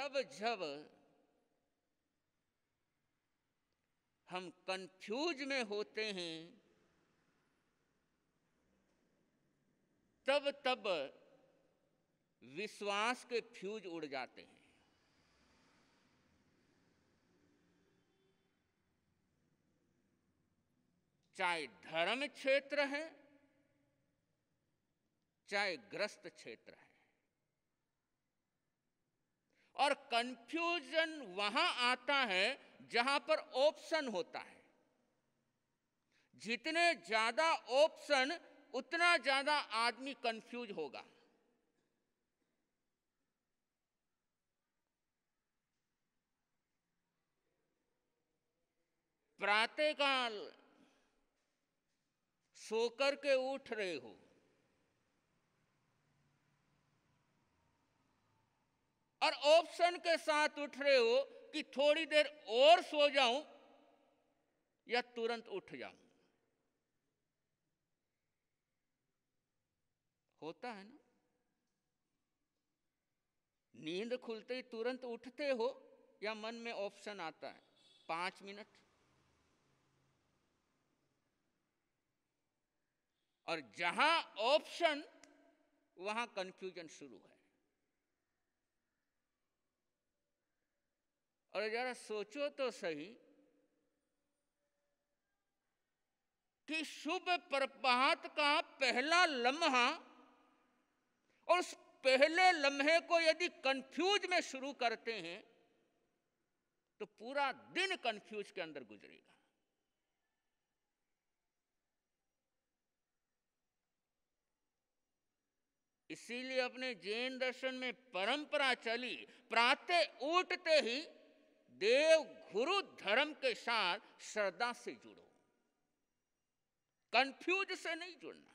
तब जब हम कंफ्यूज में होते हैं, तब तब विश्वास के फ्यूज उड़ जाते हैं। चाहे धर्म क्षेत्र है, चाहे ग्रस्त क्षेत्र है। और कंफ्यूजन वहां आता है जहां पर ऑप्शन होता है। जितने ज्यादा ऑप्शन, उतना ज्यादा आदमी कंफ्यूज होगा। प्रातःकाल सोकर के उठ रहे हो और ऑप्शन के साथ उठ रहे हो कि थोड़ी देर और सो जाऊं या तुरंत उठ जाऊं। होता है ना? नींद खुलते ही तुरंत उठते हो या मन में ऑप्शन आता है 5 मिनट? और जहां ऑप्शन, वहां कंफ्यूजन शुरू है। और जरा सोचो तो सही कि शुभ प्रभात का पहला लम्हा, और उस पहले लम्हे को यदि कंफ्यूज में शुरू करते हैं तो पूरा दिन कंफ्यूज के अंदर गुजरेगा। इसीलिए अपने जैन दर्शन में परंपरा चली, प्रातः उठते ही देव गुरु धर्म के साथ श्रद्धा से जुड़ो, कंफ्यूज से नहीं जुड़ना।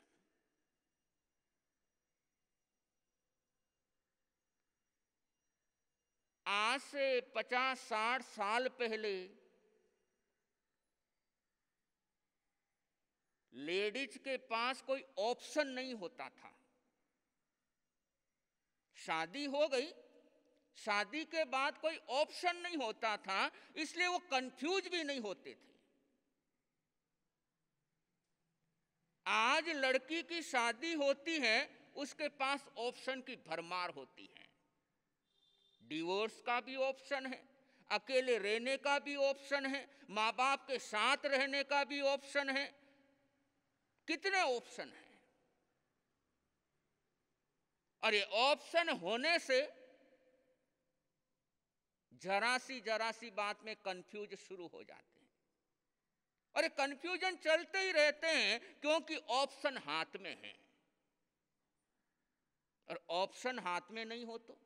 आज से 50-60 साल पहले लेडीज के पास कोई ऑप्शन नहीं होता था। शादी हो गई, शादी के बाद कोई ऑप्शन नहीं होता था, इसलिए वो कंफ्यूज भी नहीं होते थे। आज लड़की की शादी होती है, उसके पास ऑप्शन की भरमार होती है। डिवोर्स का भी ऑप्शन है, अकेले रहने का भी ऑप्शन है, माँ बाप के साथ रहने का भी ऑप्शन है। कितने ऑप्शन हैं। और ये ऑप्शन होने से जरा सी बात में कंफ्यूज शुरू हो जाते हैं। और ये कंफ्यूजन चलते ही रहते हैं क्योंकि ऑप्शन हाथ में है। और ऑप्शन हाथ में नहीं हो तो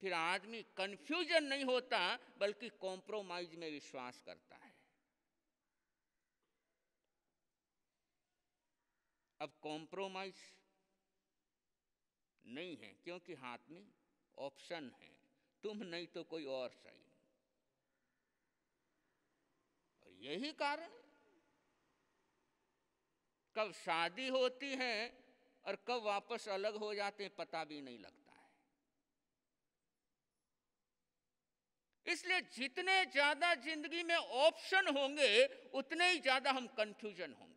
फिर आदमी कंफ्यूजन नहीं होता, बल्कि कॉम्प्रोमाइज में विश्वास करता है। अब कॉम्प्रोमाइज नहीं है क्योंकि हाथ में ऑप्शन है, तुम नहीं तो कोई और सही। और यही कारण है कब शादी होती है और कब वापस अलग हो जाते हैं पता भी नहीं लगता है। इसलिए जितने ज्यादा जिंदगी में ऑप्शन होंगे उतने ही ज्यादा हम कंफ्यूजन होंगे।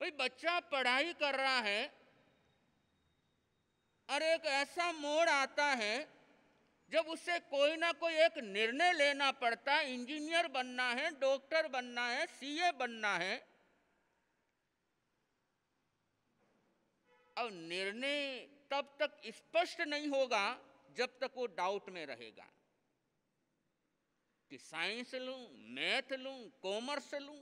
भाई बच्चा पढ़ाई कर रहा है और एक ऐसा मोड़ आता है जब उससे कोई ना कोई एक निर्णय लेना पड़ता है, इंजीनियर बनना है, डॉक्टर बनना है, सीए बनना है। अब निर्णय तब तक स्पष्ट नहीं होगा जब तक वो डाउट में रहेगा कि साइंस लूं, मैथ लूं, कॉमर्स लूं।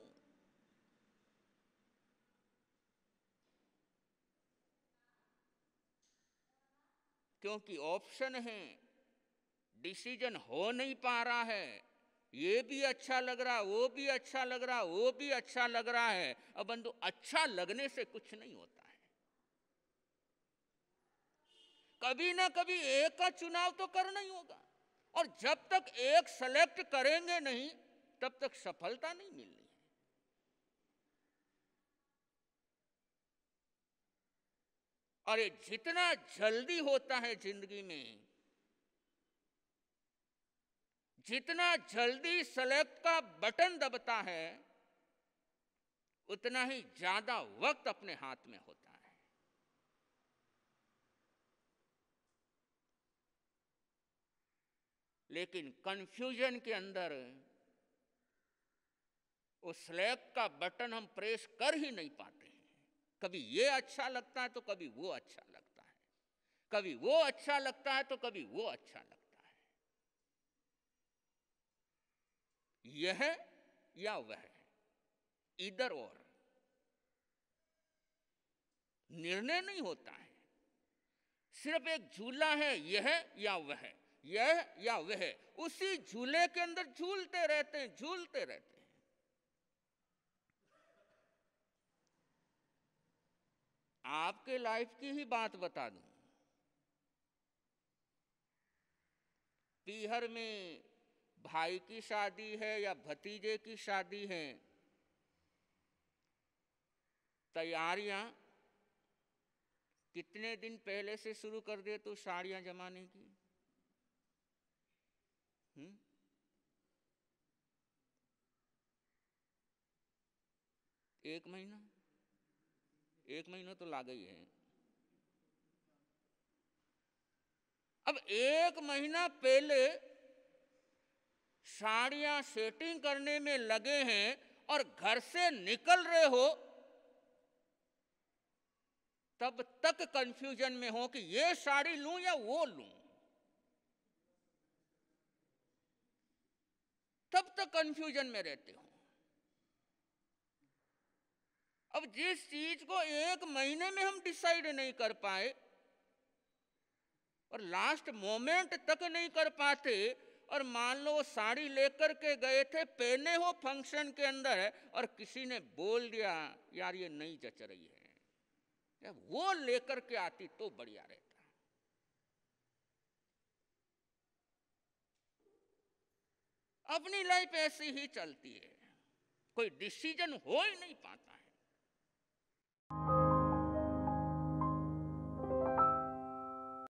क्योंकि ऑप्शन है, डिसीजन हो नहीं पा रहा है। ये भी अच्छा लग रहा, वो भी अच्छा लग रहा, वो भी अच्छा लग रहा है। अब बंधु, अच्छा लगने से कुछ नहीं होता है। कभी ना कभी एक का चुनाव तो करना ही होगा, और जब तक एक सेलेक्ट करेंगे नहीं तब तक सफलता नहीं मिलनी है। और ये जितना जल्दी होता है जिंदगी में, जितना जल्दी सेलेक्ट का बटन दबता है, उतना ही ज्यादा वक्त अपने हाथ में होता है। लेकिन कंफ्यूजन के अंदर वो सेलेक्ट का बटन हम प्रेस कर ही नहीं पाते हैं। कभी ये अच्छा लगता है तो कभी वो अच्छा लगता है, कभी वो अच्छा लगता है तो कभी वो अच्छा लगता है। यह या वह, इधर और निर्णय नहीं होता है। सिर्फ एक झूला है, यह या वह, यह या वह, उसी झूले के अंदर झूलते रहते हैं, झूलते रहते हैं। आपके लाइफ की ही बात बता दूं, पीहर में भाई की शादी है या भतीजे की शादी है, तैयारियां कितने दिन पहले से शुरू कर दे तो साड़ियां जमाने की? एक महीना, एक महीना तो लागा ही है। अब एक महीना पहले साड़ियां सेटिंग करने में लगे हैं और घर से निकल रहे हो, तब तक कंफ्यूजन में हो कि ये साड़ी लूं या वो लूं। तब तक कंफ्यूजन में रहते हो। अब जिस चीज को एक महीने में हम डिसाइड नहीं कर पाए और लास्ट मोमेंट तक नहीं कर पाते, और मान लो वो साड़ी लेकर के गए थे, पहने हो फंक्शन के अंदर, और किसी ने बोल दिया यार ये नहीं जच रही है, या वो लेकर के आती तो बढ़िया रहता। अपनी लाइफ ऐसी ही चलती है, कोई डिसीजन हो ही नहीं पाता है।